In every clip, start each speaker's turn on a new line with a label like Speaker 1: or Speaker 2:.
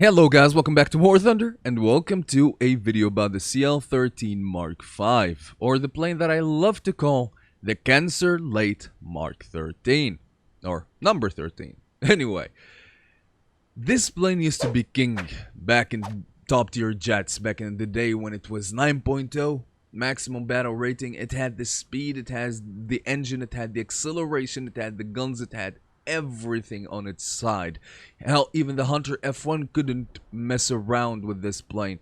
Speaker 1: Hello guys, welcome back to WarThunder, and welcome to a video about the CL-13 Mark V, or the plane that I love to call the Cancer Late Mark 13, or number 13. Anyway, this plane used to be king back in top tier jets back in the day when it was 9.0, maximum battle rating. It had the speed, it has the engine, it had the acceleration, it had the guns, it had everything on its side. Hell, even the Hunter F1 couldn't mess around with this plane.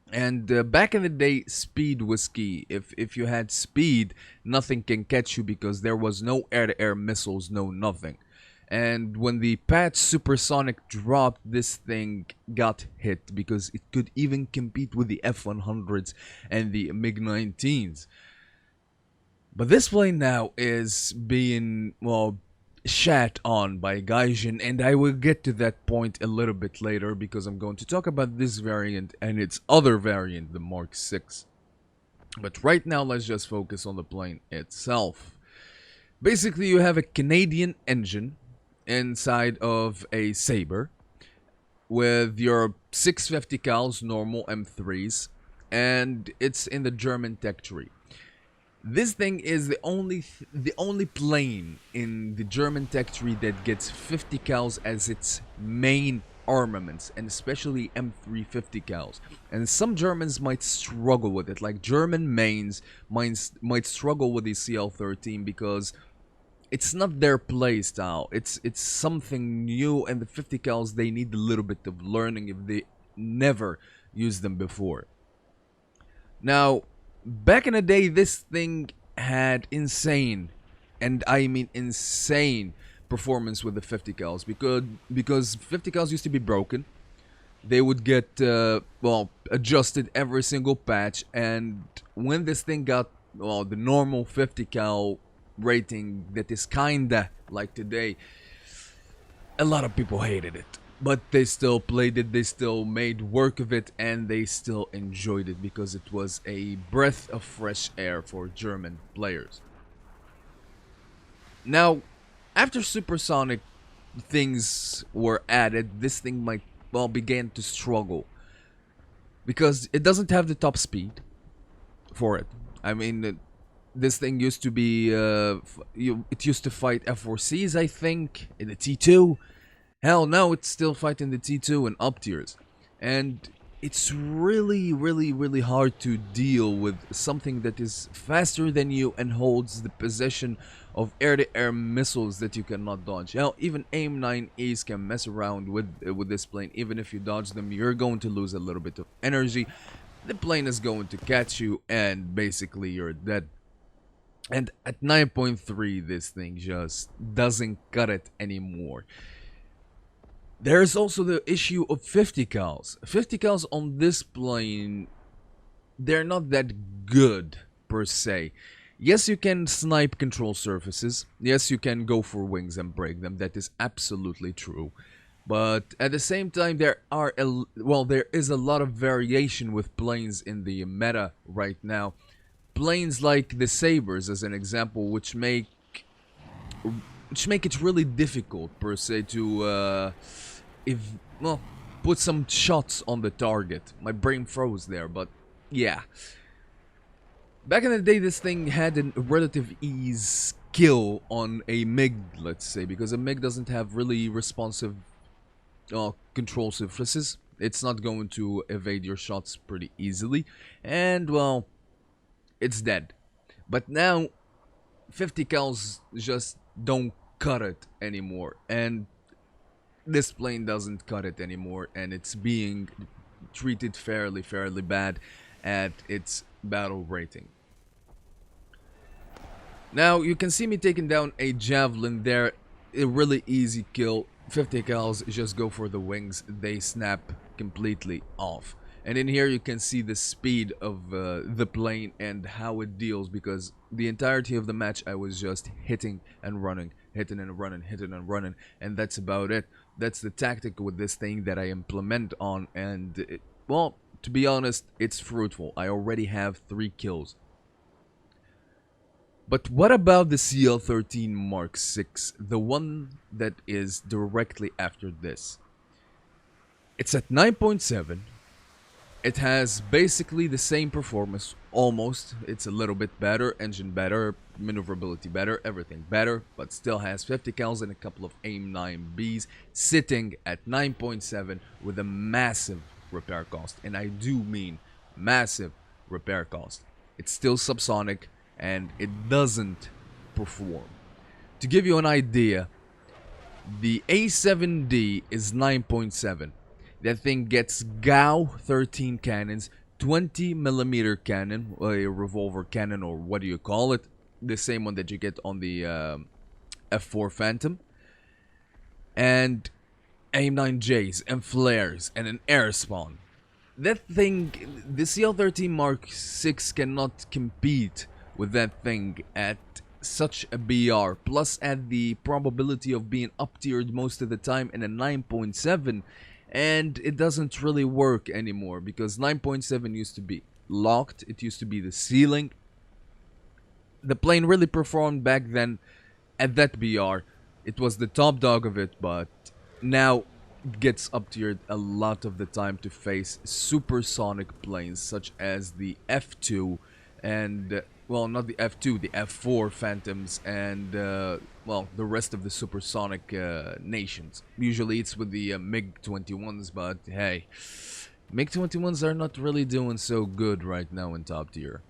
Speaker 1: And back in the day, speed was key. If you had speed, nothing can catch you because there was no air-to-air missiles, no nothing. And when the patch Supersonic dropped, this thing got hit because it could even compete with the F-100s and the MiG-19s. But this plane now is being, well, shat on by Gaijin, and I will get to that point a little bit later because I'm going to talk about this variant and its other variant, the Mark VI. But right now, let's just focus on the plane itself. Basically, you have a Canadian engine inside of a Sabre with your 650 cals normal M3s, and it's in the German tech tree. This thing is the only plane in the German tech tree that gets 50 cals as its main armaments, and especially M350 cals. And some Germans might struggle with it, like German mains might struggle with the CL-13 because it's not their play style. It's something new, and the 50 cals, they need a little bit of learning if they never used them before. Now, back in the day, this thing had insane, and I mean insane, performance with the 50 cals because 50 cals used to be broken. They would get well, adjusted every single patch, and when this thing got, well, the normal 50 cal rating that is kinda like today, a lot of people hated it. But they still played it, they still made work of it, and they still enjoyed it because it was a breath of fresh air for German players. Now, after supersonic things were added, this thing might, well, began to struggle because it doesn't have the top speed for it. I mean, this thing used to be, it used to fight F4Cs, I think, in the T2. Hell, now it's still fighting the T2 and up tiers. And it's really hard to deal with something that is faster than you and holds the possession of air-to-air missiles that you cannot dodge. Hell, even AIM-9Es can mess around with this plane. Even if you dodge them, you're going to lose a little bit of energy. The plane is going to catch you, and basically you're dead. And at 9.3, this thing just doesn't cut it anymore. There's also the issue of 50 cals. 50 cals on this plane, they're not that good per se. Yes, you can snipe control surfaces. Yes, you can go for wings and break them. That is absolutely true. But at the same time, there is a lot of variation with planes in the meta right now. Planes like the Sabres, as an example, which make it really difficult per se to put some shots on the target. My brain froze there, but yeah. Back in the day, this thing had a relative ease kill on a MiG, let's say, because a MiG doesn't have really responsive control surfaces. It's not going to evade your shots pretty easily, and well, it's dead. But now 50 cals just don't cut it anymore, and this plane doesn't cut it anymore, and it's being treated fairly bad at its battle rating. Now you can see me taking down a javelin there, a really easy kill. 50 cals just go for the wings, they snap completely off. And in here you can see the speed of the plane and how it deals, because the entirety of the match I was just hitting and running, hitting and running, hitting and running, and that's about it. That's the tactic with this thing that I implement on, and well, to be honest, it's fruitful. I already have 3 kills. But what about the CL-13 Mark VI, the one that is directly after this? It's at 9.7. It has basically the same performance, almost. It's a little bit better, engine better, maneuverability better, everything better, but still has 50 cals and a couple of AIM-9Bs, sitting at 9.7 with a massive repair cost. And I do mean massive repair cost. It's still subsonic and it doesn't perform. To give you an idea, the A7D is 9.7. That thing gets GAU 13 cannons, 20mm cannon, a revolver cannon, or what do you call it? The same one that you get on the F4 Phantom. And AIM-9Js and flares and an air spawn. That thing, the CL-13 Mark 6 cannot compete with that thing at such a BR. Plus add the probability of being up-tiered most of the time in a 9.7. And it doesn't really work anymore because 9.7 used to be locked. It used to be the ceiling. The plane really performed back then at that BR. It was the top dog of it, but now it gets up-tiered a lot of the time to face supersonic planes such as the F2 and, well, not the F2, the F4 Phantoms and, well, the rest of the supersonic nations. Usually it's with the MiG-21s, but hey, MiG-21s are not really doing so good right now in top tier.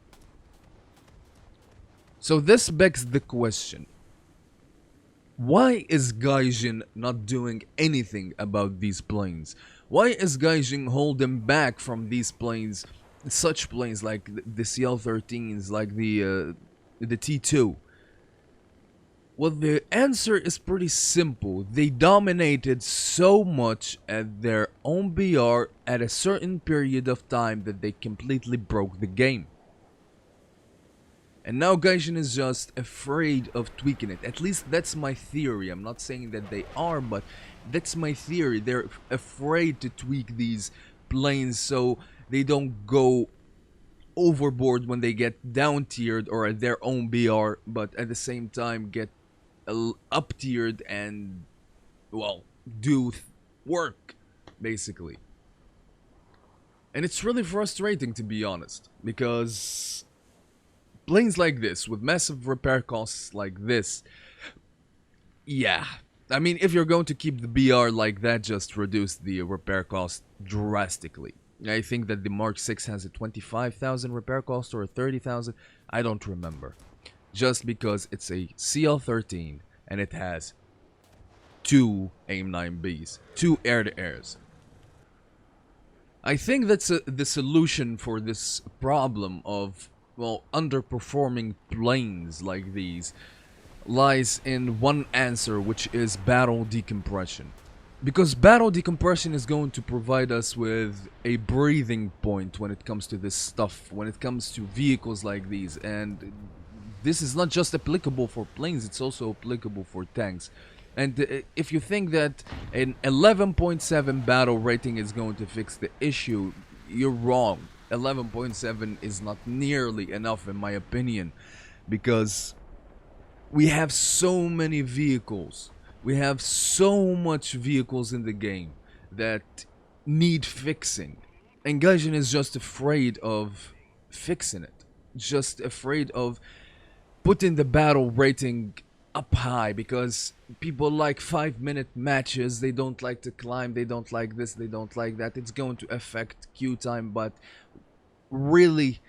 Speaker 1: So this begs the question, why is Gaijin not doing anything about these planes? Why is Gaijin holding back from these planes, such planes like the CL-13s, like the T2? Well, the answer is pretty simple. They dominated so much at their own BR at a certain period of time that they completely broke the game. And now Gaijin is just afraid of tweaking it. At least that's my theory. I'm not saying that they are, but that's my theory. They're afraid to tweak these planes so they don't go overboard when they get down tiered or at their own BR, but at the same time get up tiered and, well, do work basically. And it's really frustrating, to be honest, because planes like this with massive repair costs like this, yeah, I mean, if you're going to keep the BR like that, just reduce the repair cost drastically. I think that the Mark 6 has a 25,000 repair cost or a 30,000, I don't remember. Just because it's a CL-13 and it has 2 AIM-9Bs, 2 air-to-airs. I think that's the solution for this problem of, well, underperforming planes like these lies in one answer, which is battle decompression. Because battle decompression is going to provide us with a breathing point when it comes to this stuff, when it comes to vehicles like these. And this is not just applicable for planes, it's also applicable for tanks. And if you think that an 11.7 battle rating is going to fix the issue, you're wrong. 11.7 is not nearly enough in my opinion, because we have so many vehicles. We have so much vehicles in the game that need fixing. And Gaijin is just afraid of fixing it. Just afraid of putting the battle rating up high, because people like 5-minute matches. They don't like to climb, they don't like this, they don't like that. It's going to affect queue time, but really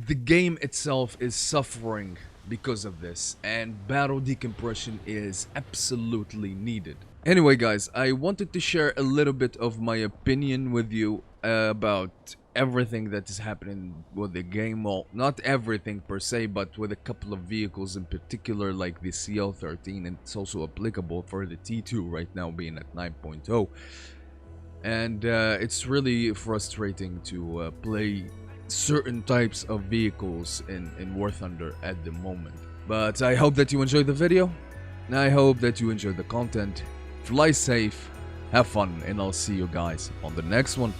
Speaker 1: the game itself is suffering because of this, and battle decompression is absolutely needed. Anyway guys, I wanted to share a little bit of my opinion with you about everything that is happening with the game. Well, not everything per se, but with a couple of vehicles in particular, like the CL-13, and it's also applicable for the T2 right now being at 9.0. And it's really frustrating to play certain types of vehicles in WarThunder at the moment. But I hope that you enjoyed the video. I hope that you enjoyed the content. Fly safe, have fun, and I'll see you guys on the next one.